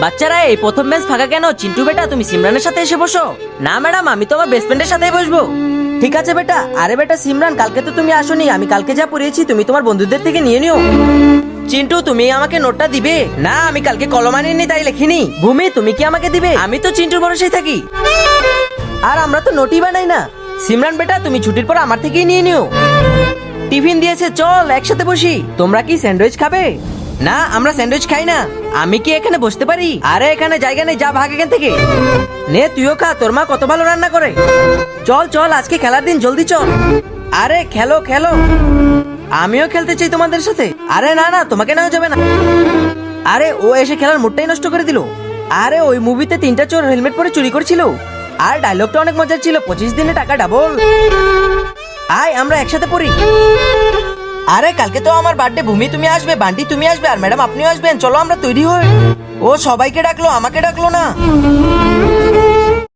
বাচ্চারা এই প্রথম বেঞ্চ ফাঁকা কেন? চিন্টু বেটা তুমি সিমরানের সাথে এসে বসো। না ম্যাডাম, আমি তো আমার বেস্ট ফ্রেন্ডের সাথেই বসবো। ঠিক আছে বেটা। আরে বেটা সিমরান, কালকে তো তুমি আসোনি, আমি কালকে যা পড়িয়েছি তুমি তোমার বন্ধুদের থেকে নিয়ে নিও। চিন্টু তুমি আমাকে নোটটা দিবে? না, আমি কালকে কলম আনিনি তাই লিখিনি। ভূমি তুমি কি আমাকে দিবে? আমি তো চিন্টুর ভরসায় থাকি, আর আমরা তো নোটই বানাই না। সিমরান বেটা তুমি ছুটির পর আমার থেকেই নিয়ে নিও। টিফিন দিয়েছে, চল একসাথে বসি। তোমরা কি স্যান্ডউইচ খাবে? না, আমরা স্যান্ডউইচ খাই না। আমি কি এখানে বসতে পারি? আরে এখানে জায়গা নেই, যা ভাগ এখান থেকে। নে তুইও খা, তোর মা কত ভালো রান্না করে। চল চল, আজকে খেলার দিন, জলদি চল। আরে খেলো খেলো, আমিও খেলতে চাই তোমাদের সাথে। আরে না না, তোমাকে নেওয়া যাবে না। আরে ও এসে খেলার মুডটাই নষ্ট করে দিল। আরে ওই মুভিতে 3টা চোর হেলমেট পরে চুরি করছিল, আর ডায়লগটা অনেক মজার ছিল, 25 দিনে টাকা ডাবল। আয় আমরা একসাথে পড়ি। আরে কালকে তো আমার বার্থডে, ভূমি তুমি আসবে, বান্টি তুমি আসবে, আর ম্যাডাম আপনিও আসবেন। চলো আমরা তৈরি হই। ও সবাইকে ডাকলো, আমাকে ডাকলো না।